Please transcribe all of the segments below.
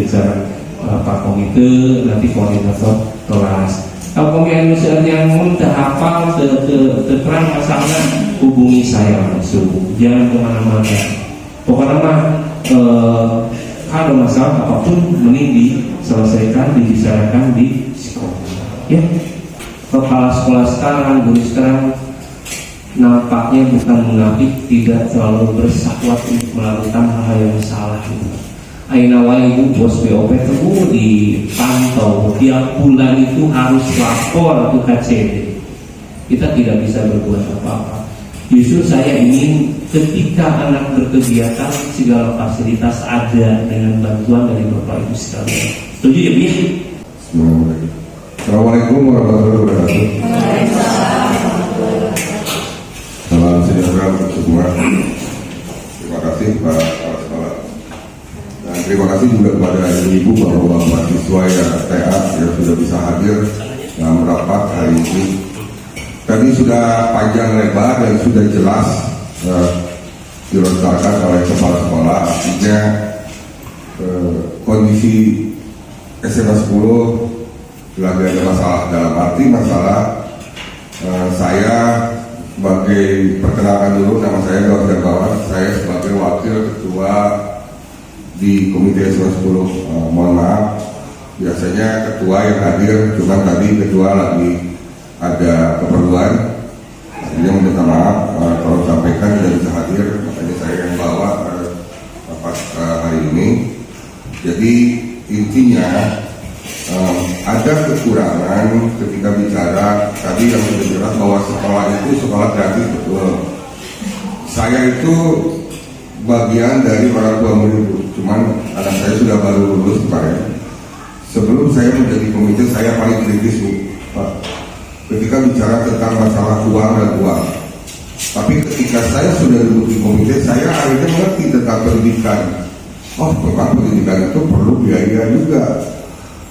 bicara Pak Komite, nanti koordinator kelas. Kalau komite yang mudah hafal terang masalahnya, hubungi saya langsung, jangan kemana-mana. Pokoknya mah kalau masalah apapun mending diselesaikan, dibicarakan di sekolah. Ya, kepala sekolah sekarang, guru sekarang nampaknya bukan munafik, tidak terlalu bersakwat untuk melakukan hal-hal yang salah. Aina wae ibu bos BOP itu dipantau tiap bulan, itu harus lapor ke KCD. Kita tidak bisa berbuat apa-apa. Justru saya ingin ketika anak berkegiatan segala fasilitas ada dengan bantuan dari Bapak Ibu sekalian. Setuju ya, Bi? Assalamualaikum warahmatullahi wabarakatuh. Salam sejahtera untuk semua. Terima kasih Pak Kepala Sekolah. Dan terima kasih juga kepada ibu bapak-bapak siswa yang TA yang sudah bisa hadir dalam rapat hari ini. Tadi sudah panjang lebar dan sudah jelas dilontarkan oleh kepala sekolah. Artinya kondisi SMA 10 lagi ada masalah, dalam arti masalah saya sebagai, perkenalkan dulu, nama saya Dr. Darmawan, saya sebagai wakil ketua di Komite SMA 10. Mohon maaf, biasanya ketua yang hadir, cuma tadi ketua lagi ada keperluan, akhirnya minta maaf, tolong sampaikan tidak bisa hadir, makanya saya yang bawa rapat hari ini. Jadi intinya ada kekurangan ketika bicara tadi yang sudah jelas bahwa sekolah itu sekolah gratis, betul. Saya itu bagian dari orang tua murid, cuman anak saya sudah baru lulus kemarin. Sebelum saya menjadi komite, saya paling kritis, Pak, ketika bicara tentang masalah uang dan uang. Tapi ketika saya sudah duduk di komite, saya akhirnya mengerti tentang pendidikan. Oh, memang pendidikan itu perlu biaya juga.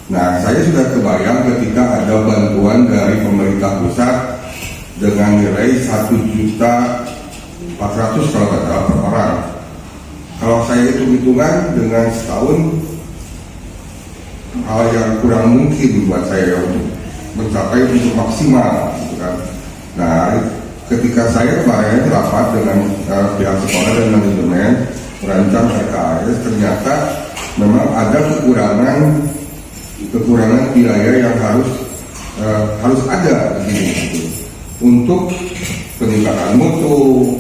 Nah, saya sudah kebayang ketika ada bantuan dari pemerintah pusat dengan nilai 1.400.000 kalau nggak salah per orang. Kalau saya hitung-hitungan dengan setahun, hal yang kurang mungkin buat saya untuk mencapai untuk maksimal, gitu kan. Nah, ketika saya kemarin rapat dengan pihak sekolah dan manajemen merancang RKAS, ternyata memang ada kekurangan biaya yang harus ada di sini, gitu, untuk peningkatan mutu.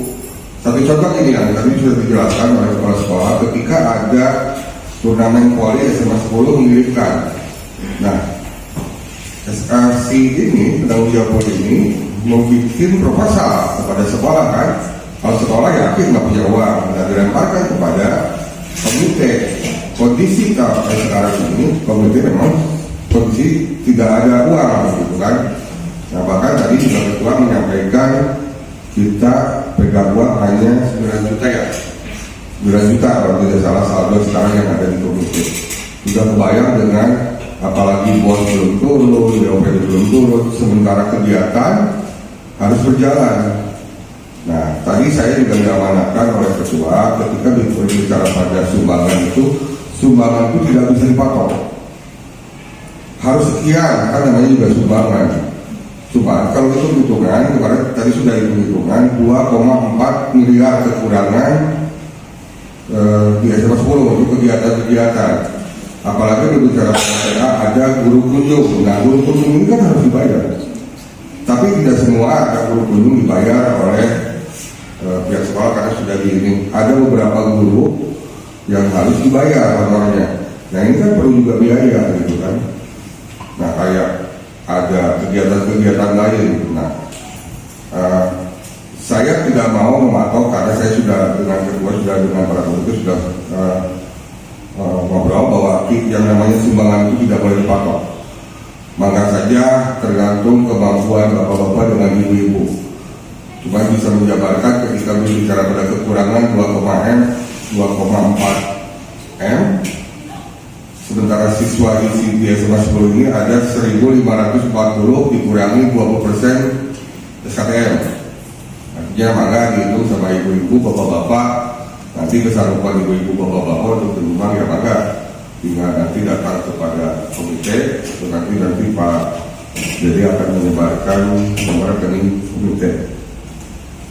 Satu contoh ini yang tadi sudah dijelaskan oleh kepala sekolah, ketika ada turnamen voli SMA 10 mengirimkan. Nah, SRC ini, penanggung jawab ini membuat proposal kepada sekolah kan. Kalau sekolah yakin nggak punya uang, nggak dilemparkan kepada komite. Kondisi sekarang ini komite memang kondisi tidak ada uang, gitu kan. Nah, bahkan tadi juga ketua menyampaikan kita pegang uang hanya 9 juta ya, 9 juta kalau tidak salah saldo sekarang yang ada di komite. Sudah kebayang dengan apalagi bos belum turun, BOP belum turun, sementara kegiatan harus berjalan. Nah, tadi saya juga diamanatkan oleh ketua ketika berbicara pada sumbangan itu tidak bisa dipatok. Harus sekian, kan namanya juga sumbangan. Cuma kalau itu hitungan, kemarin tadi sudah hitungan 2,4 miliar kekurangan di SMA 10 untuk kegiatan-kegiatan. Apalagi berbicara pada ada guru kunjung. Nah, guru kunjung ini kan harus dibayar. Tapi tidak semua ada guru kunjung dibayar oleh pihak sekolah karena sudah ini. Ada beberapa guru yang harus dibayar honornya. Nah, ini kan perlu juga biaya, gitu kan. Nah, kayak ada kegiatan-kegiatan lain. Nah, saya tidak mau mematok karena saya sudah dengan ketua, sudah dengan para guru sudah ngobrol bahwa yang namanya sumbangan itu tidak boleh dipatok. Maka saja tergantung kemampuan bapak-bapak dengan ibu-ibu. Cuma bisa menjabarkan ketika berbicara pada kekurangan 2,4 M, sementara siswa di SMA 10 ini ada 1.540 dikurangi 20% SKTM. Artinya maka dihitung sama ibu-ibu, bapak-bapak, nanti kesanggupan ibu-ibu, bapak-bapak untuk menyumbang ya maka. tinggal nanti datang kepada komite, nanti Pak jadi akan menyebarkan nomor rekening komite.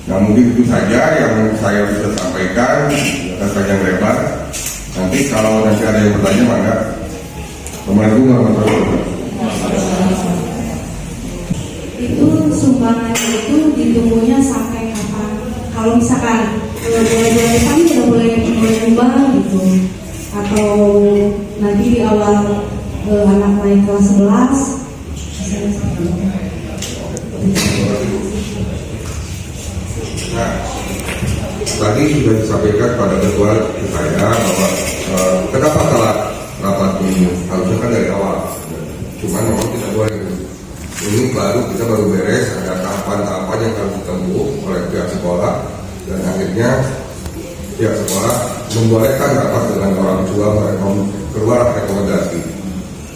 Nah mungkin itu saja yang saya bisa sampaikan, akan panjang lebar. Nanti kalau nanti ada yang bertanya maka Assalamualaikum warahmatullahi wabarakatuh. Itu sumbangan itu ditunggunya sampai kapan? Kalau misalkan boleh kami tidak boleh nyumbang gitu, atau nanti di awal anak naik kelas 11. Nah, tadi sudah disampaikan pada ketua saya bahwa kenapa telat rapat ini, harusnya kan dari awal, cuman memang tidak boleh. Ini kita baru beres, ada tahapan-tahapan yang harus ditempuh oleh pihak sekolah, dan akhirnya pihak sekolah membolehkan rapat dengan orang tua, keluar rekomendasi.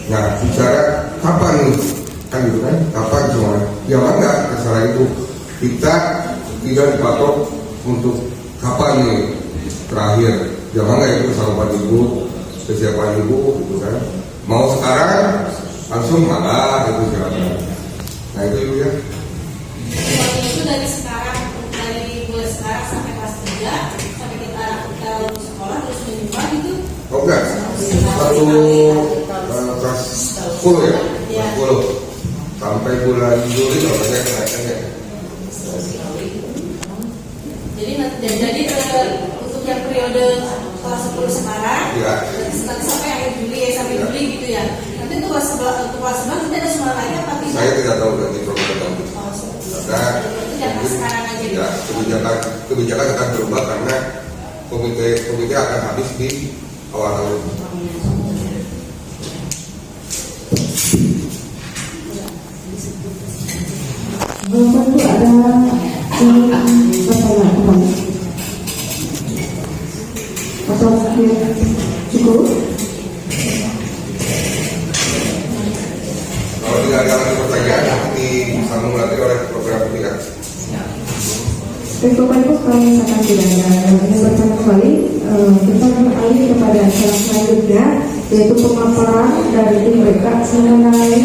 Nah, bicara kapan nih? Kan gitu kan, kapan semua? Ya enggak, masalah itu kita tidak dipatok untuk kapan nih terakhir. Jangan nggak itu sama ibu, kesiapan ibu, gitu kan? Mau sekarang langsung malah itu silakan. Nah itu ibu ya. Itu dari sekarang, dari mulai sekarang sampai kelas 3 sampai kita lulus sekolah terus menyumbang itu. Oh enggak, satu kelas 10 ya, kelas 10 sampai bulan Juli kalau saya kenaikannya. Jadi untuk yang periode kelas 10 sekarang, Ya. nanti sampai akhir Juli ya, sampai Ya. Juli gitu ya. Nanti untuk kelas 11 kita ada sumbangan lagi apa tidak? Saya tidak tahu nanti program tahun itu. Karena itu jangan sekarang aja. ya, kebijakan akan berubah karena komite akan habis di awal tahun. Tentu ada pertanyaan kembali atau mungkin cukup. Kalau tidak ada lagi pertanyaan, disambung lagi oleh program pilihan. Baik Bapak Ibu, kalau misalkan tidak ada yang bertanya kembali, kita beralih kepada acara selanjutnya, yaitu pemaparan dari tim mereka mengenai